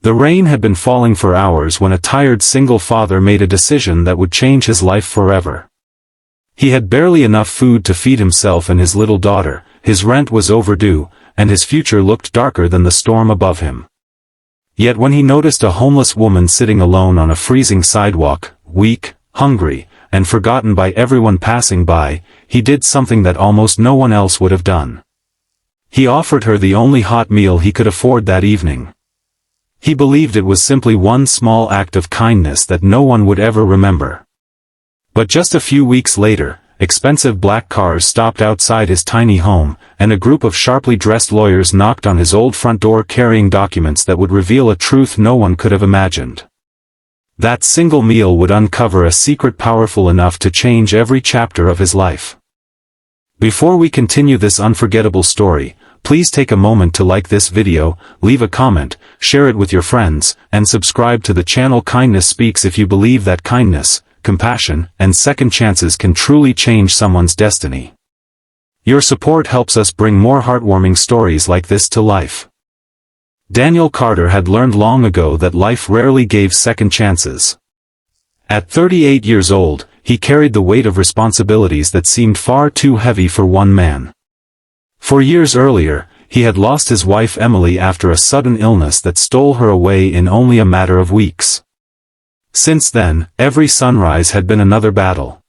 The rain had been falling for hours when a tired single father made a decision that would change his life forever. He had barely enough food to feed himself and his little daughter, his rent was overdue, and his future looked darker than the storm above him. Yet when he noticed a homeless woman sitting alone on a freezing sidewalk, weak, hungry, and forgotten by everyone passing by, he did something that almost no one else would have done. He offered her the only hot meal he could afford that evening. He believed it was simply one small act of kindness that no one would ever remember. But just a few weeks later, expensive black cars stopped outside his tiny home, and a group of sharply dressed lawyers knocked on his old front door carrying documents that would reveal a truth no one could have imagined. That single meal would uncover a secret powerful enough to change every chapter of his life. Before we continue this unforgettable story, please take a moment to like this video, leave a comment, share it with your friends, and subscribe to the channel Kindness Speaks if you believe that kindness, compassion, and second chances can truly change someone's destiny. Your support helps us bring more heartwarming stories like this to life. Daniel Carter had learned long ago that life rarely gave second chances. At 38 years old, he carried the weight of responsibilities that seemed far too heavy for one man. 4 years earlier, he had lost his wife Emily after a sudden illness that stole her away in only a matter of weeks. Since then, every sunrise had been another battle.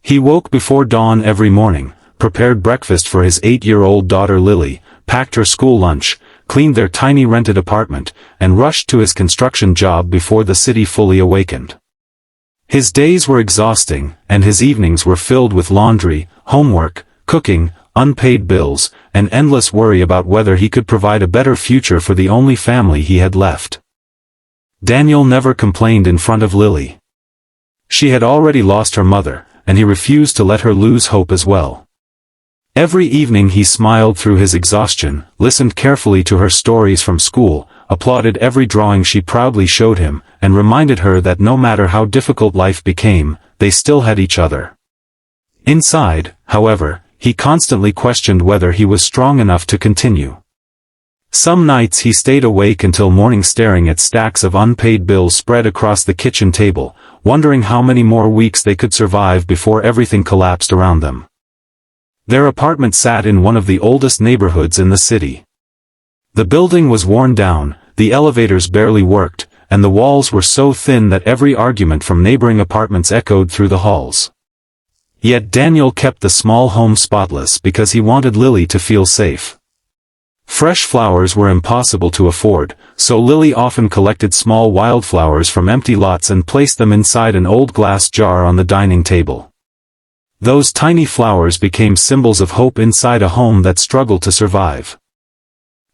He woke before dawn every morning, prepared breakfast for his 8-year-old daughter Lily, packed her school lunch, cleaned their tiny rented apartment, and rushed to his construction job before the city fully awakened. His days were exhausting, and his evenings were filled with laundry, homework, cooking, unpaid bills, and endless worry about whether he could provide a better future for the only family he had left. Daniel never complained in front of Lily. She had already lost her mother, and he refused to let her lose hope as well. Every evening he smiled through his exhaustion, listened carefully to her stories from school, applauded every drawing she proudly showed him, and reminded her that no matter how difficult life became, they still had each other. Inside, however, he constantly questioned whether he was strong enough to continue. Some nights he stayed awake until morning staring at stacks of unpaid bills spread across the kitchen table, wondering how many more weeks they could survive before everything collapsed around them. Their apartment sat in one of the oldest neighborhoods in the city. The building was worn down, the elevators barely worked, and the walls were so thin that every argument from neighboring apartments echoed through the halls. Yet Daniel kept the small home spotless because he wanted Lily to feel safe. Fresh flowers were impossible to afford, so Lily often collected small wildflowers from empty lots and placed them inside an old glass jar on the dining table. Those tiny flowers became symbols of hope inside a home that struggled to survive.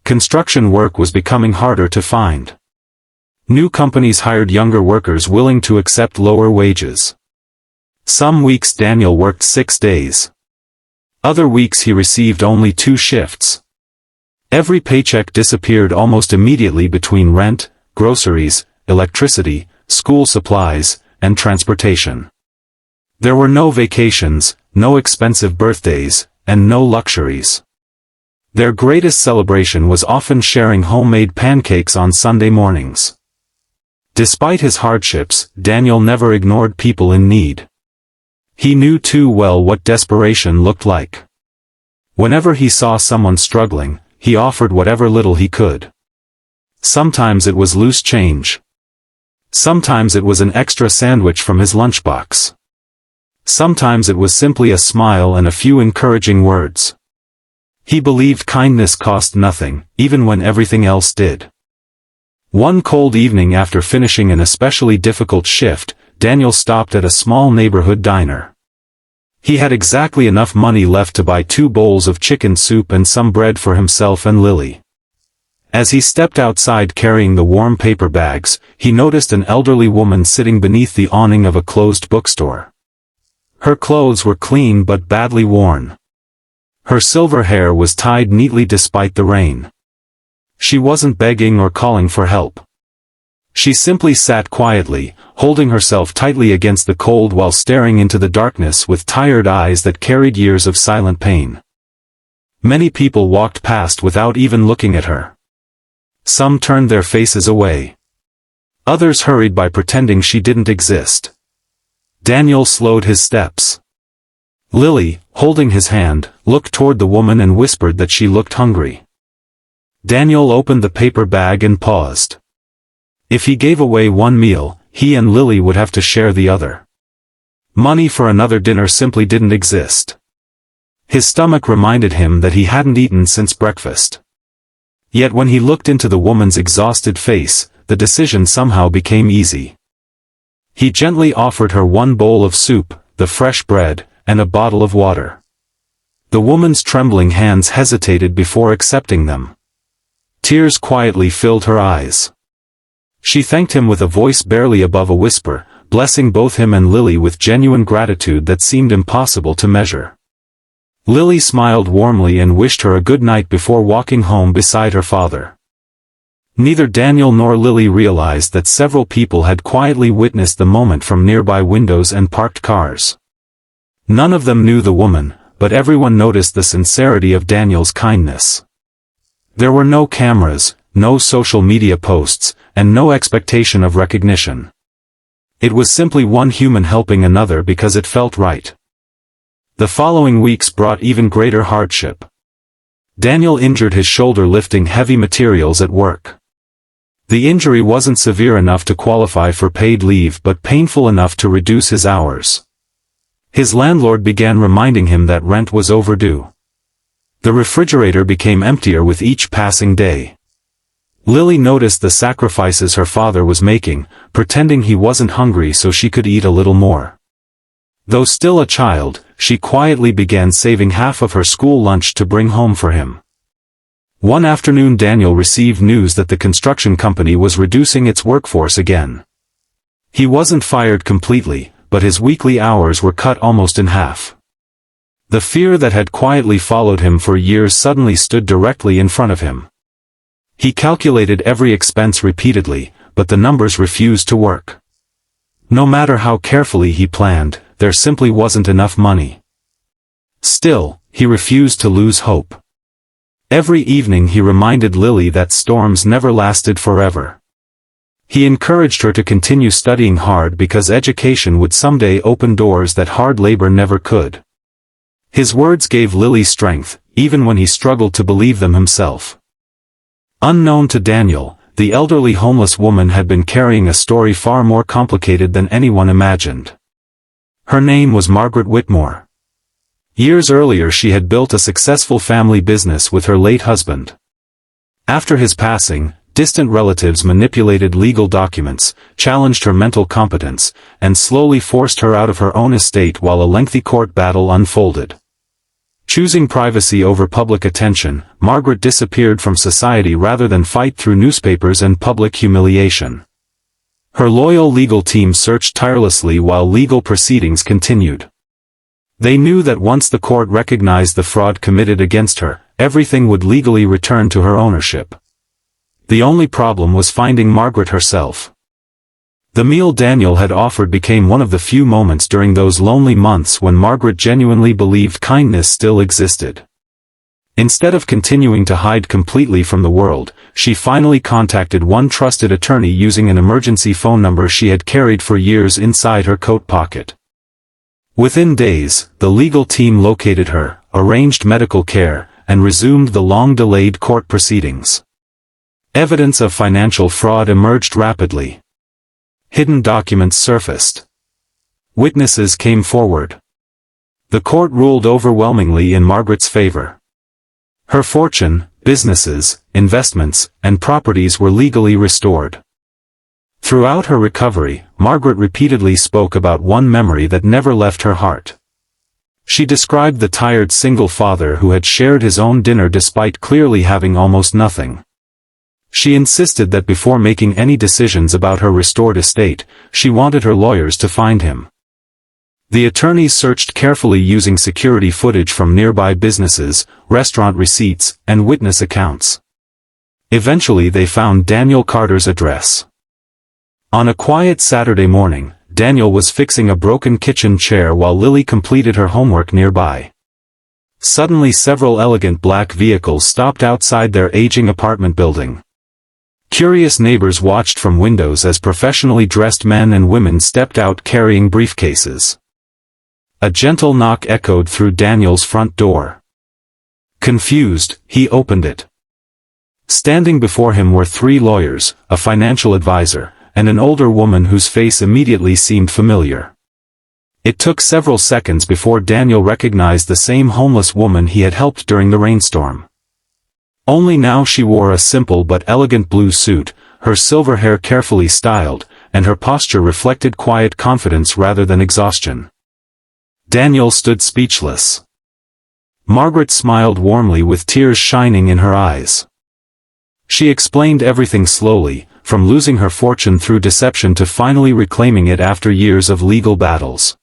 Construction work was becoming harder to find. New companies hired younger workers willing to accept lower wages. Some weeks Daniel worked 6 days. Other weeks he received only 2 shifts. Every paycheck disappeared almost immediately between rent, groceries, electricity, school supplies, and transportation. There were no vacations, no expensive birthdays, and no luxuries. Their greatest celebration was often sharing homemade pancakes on Sunday mornings. Despite his hardships, Daniel never ignored people in need. He knew too well what desperation looked like. Whenever he saw someone struggling, he offered whatever little he could. Sometimes it was loose change. Sometimes it was an extra sandwich from his lunchbox. Sometimes it was simply a smile and a few encouraging words. He believed kindness cost nothing, even when everything else did. One cold evening after finishing an especially difficult shift, Daniel stopped at a small neighborhood diner. He had exactly enough money left to buy 2 bowls of chicken soup and some bread for himself and Lily. As he stepped outside carrying the warm paper bags, he noticed an elderly woman sitting beneath the awning of a closed bookstore. Her clothes were clean but badly worn. Her silver hair was tied neatly despite the rain. She wasn't begging or calling for help. She simply sat quietly, holding herself tightly against the cold while staring into the darkness with tired eyes that carried years of silent pain. Many people walked past without even looking at her. Some turned their faces away. Others hurried by pretending she didn't exist. Daniel slowed his steps. Lily, holding his hand, looked toward the woman and whispered that she looked hungry. Daniel opened the paper bag and paused. If he gave away one meal, he and Lily would have to share the other. Money for another dinner simply didn't exist. His stomach reminded him that he hadn't eaten since breakfast. Yet when he looked into the woman's exhausted face, the decision somehow became easy. He gently offered her one bowl of soup, the fresh bread, and a bottle of water. The woman's trembling hands hesitated before accepting them. Tears quietly filled her eyes. She thanked him with a voice barely above a whisper, blessing both him and Lily with genuine gratitude that seemed impossible to measure. Lily smiled warmly and wished her a good night before walking home beside her father. Neither Daniel nor Lily realized that several people had quietly witnessed the moment from nearby windows and parked cars. None of them knew the woman, but everyone noticed the sincerity of Daniel's kindness. There were no cameras, no social media posts, and no expectation of recognition. It was simply one human helping another because it felt right. The following weeks brought even greater hardship. Daniel injured his shoulder lifting heavy materials at work. The injury wasn't severe enough to qualify for paid leave but painful enough to reduce his hours. His landlord began reminding him that rent was overdue. The refrigerator became emptier with each passing day. Lily noticed the sacrifices her father was making, pretending he wasn't hungry so she could eat a little more. Though still a child, she quietly began saving half of her school lunch to bring home for him. One afternoon Daniel received news that the construction company was reducing its workforce again. He wasn't fired completely, but his weekly hours were cut almost in half. The fear that had quietly followed him for years suddenly stood directly in front of him. He calculated every expense repeatedly, but the numbers refused to work. No matter how carefully he planned, there simply wasn't enough money. Still, he refused to lose hope. Every evening he reminded Lily that storms never lasted forever. He encouraged her to continue studying hard because education would someday open doors that hard labor never could. His words gave Lily strength, even when he struggled to believe them himself. Unknown to Daniel, the elderly homeless woman had been carrying a story far more complicated than anyone imagined. Her name was Margaret Whitmore. Years earlier she had built a successful family business with her late husband. After his passing, distant relatives manipulated legal documents, challenged her mental competence, and slowly forced her out of her own estate while a lengthy court battle unfolded. Choosing privacy over public attention, Margaret disappeared from society rather than fight through newspapers and public humiliation. Her loyal legal team searched tirelessly while legal proceedings continued. They knew that once the court recognized the fraud committed against her, everything would legally return to her ownership. The only problem was finding Margaret herself. The meal Daniel had offered became one of the few moments during those lonely months when Margaret genuinely believed kindness still existed. Instead of continuing to hide completely from the world, she finally contacted one trusted attorney using an emergency phone number she had carried for years inside her coat pocket. Within days, the legal team located her, arranged medical care, and resumed the long-delayed court proceedings. Evidence of financial fraud emerged rapidly. Hidden documents surfaced. Witnesses came forward. The court ruled overwhelmingly in Margaret's favor. Her fortune, businesses, investments, and properties were legally restored. Throughout her recovery, Margaret repeatedly spoke about one memory that never left her heart. She described the tired single father who had shared his own dinner despite clearly having almost nothing. She insisted that before making any decisions about her restored estate, she wanted her lawyers to find him. The attorneys searched carefully using security footage from nearby businesses, restaurant receipts, and witness accounts. Eventually they found Daniel Carter's address. On a quiet Saturday morning, Daniel was fixing a broken kitchen chair while Lily completed her homework nearby. Suddenly several elegant black vehicles stopped outside their aging apartment building. Curious neighbors watched from windows as professionally dressed men and women stepped out carrying briefcases. A gentle knock echoed through Daniel's front door. Confused, he opened it. Standing before him were 3 lawyers, a financial advisor, and an older woman whose face immediately seemed familiar. It took several seconds before Daniel recognized the same homeless woman he had helped during the rainstorm. Only now she wore a simple but elegant blue suit, her silver hair carefully styled, and her posture reflected quiet confidence rather than exhaustion. Daniel stood speechless. Margaret smiled warmly with tears shining in her eyes. She explained everything slowly, from losing her fortune through deception to finally reclaiming it after years of legal battles.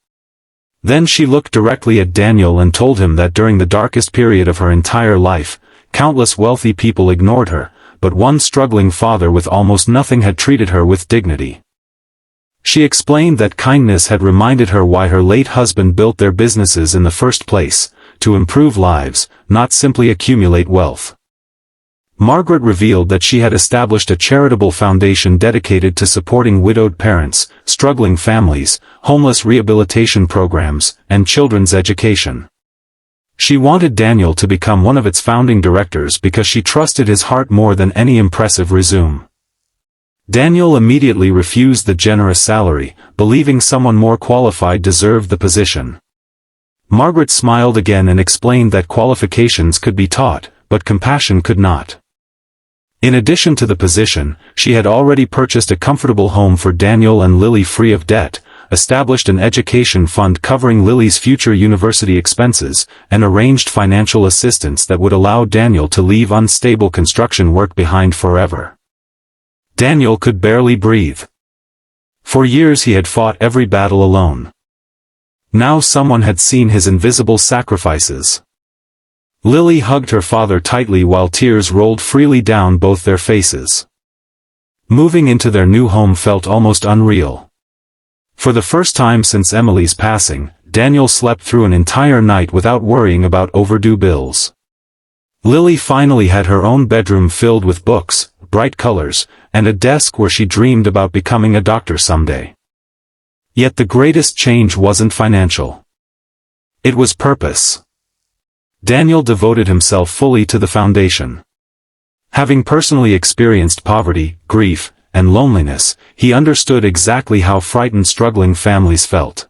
Then she looked directly at Daniel and told him that during the darkest period of her entire life, countless wealthy people ignored her, but one struggling father with almost nothing had treated her with dignity. She explained that kindness had reminded her why her late husband built their businesses in the first place, to improve lives, not simply accumulate wealth. Margaret revealed that she had established a charitable foundation dedicated to supporting widowed parents, struggling families, homeless rehabilitation programs, and children's education. She wanted Daniel to become one of its founding directors because she trusted his heart more than any impressive resume. Daniel immediately refused the generous salary, believing someone more qualified deserved the position. Margaret smiled again and explained that qualifications could be taught, but compassion could not. In addition to the position, she had already purchased a comfortable home for Daniel and Lily free of debt, established an education fund covering Lily's future university expenses, and arranged financial assistance that would allow Daniel to leave unstable construction work behind forever. Daniel could barely breathe. For years he had fought every battle alone. Now someone had seen his invisible sacrifices. Lily hugged her father tightly while tears rolled freely down both their faces. Moving into their new home felt almost unreal. For the first time since Emily's passing, Daniel slept through an entire night without worrying about overdue bills. Lily finally had her own bedroom filled with books, bright colors, and a desk where she dreamed about becoming a doctor someday. Yet the greatest change wasn't financial. It was purpose. Daniel devoted himself fully to the foundation. Having personally experienced poverty, grief, and loneliness, he understood exactly how frightened struggling families felt.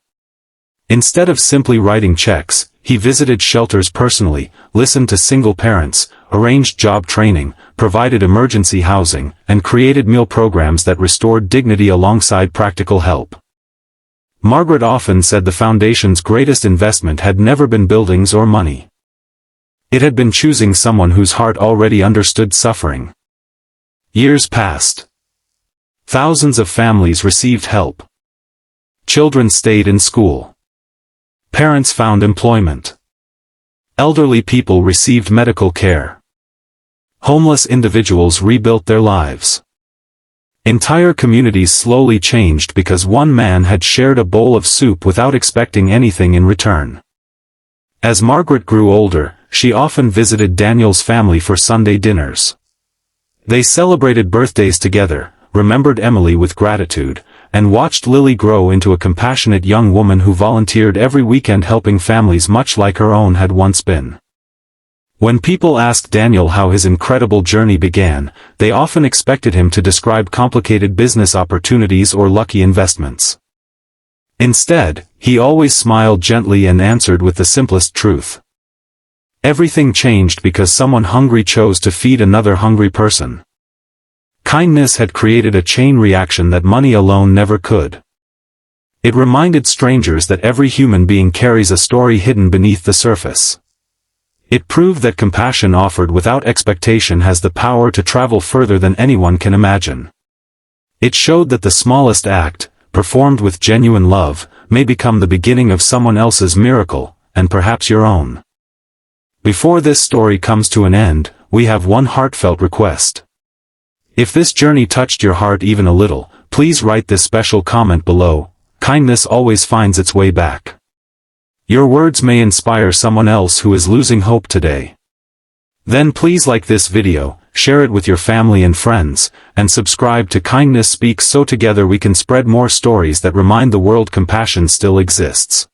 Instead of simply writing checks, he visited shelters personally, listened to single parents, arranged job training, provided emergency housing, and created meal programs that restored dignity alongside practical help. Margaret often said the foundation's greatest investment had never been buildings or money. It had been choosing someone whose heart already understood suffering. Years passed. Thousands of families received help. Children stayed in school. Parents found employment. Elderly people received medical care. Homeless individuals rebuilt their lives. Entire communities slowly changed because one man had shared a bowl of soup without expecting anything in return. As Margaret grew older, she often visited Daniel's family for Sunday dinners. They celebrated birthdays together, remembered Emily with gratitude, and watched Lily grow into a compassionate young woman who volunteered every weekend helping families much like her own had once been. When people asked Daniel how his incredible journey began, they often expected him to describe complicated business opportunities or lucky investments. Instead, he always smiled gently and answered with the simplest truth. Everything changed because someone hungry chose to feed another hungry person. Kindness had created a chain reaction that money alone never could. It reminded strangers that every human being carries a story hidden beneath the surface. It proved that compassion offered without expectation has the power to travel further than anyone can imagine. It showed that the smallest act, performed with genuine love, may become the beginning of someone else's miracle, and perhaps your own. Before this story comes to an end, we have one heartfelt request. If this journey touched your heart even a little, please write this special comment below. Kindness always finds its way back. Your words may inspire someone else who is losing hope today. Then please like this video, share it with your family and friends, and subscribe to Kindness Speaks so together we can spread more stories that remind the world compassion still exists.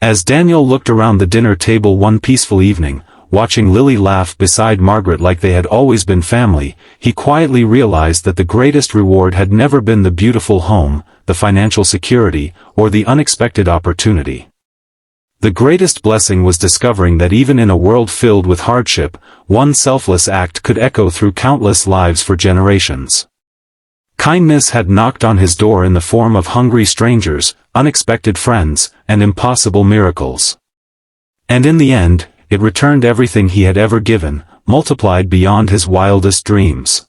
As Daniel looked around the dinner table one peaceful evening, watching Lily laugh beside Margaret like they had always been family, he quietly realized that the greatest reward had never been the beautiful home, the financial security, or the unexpected opportunity. The greatest blessing was discovering that even in a world filled with hardship, one selfless act could echo through countless lives for generations. Kindness had knocked on his door in the form of hungry strangers, unexpected friends, and impossible miracles. And in the end, it returned everything he had ever given, multiplied beyond his wildest dreams.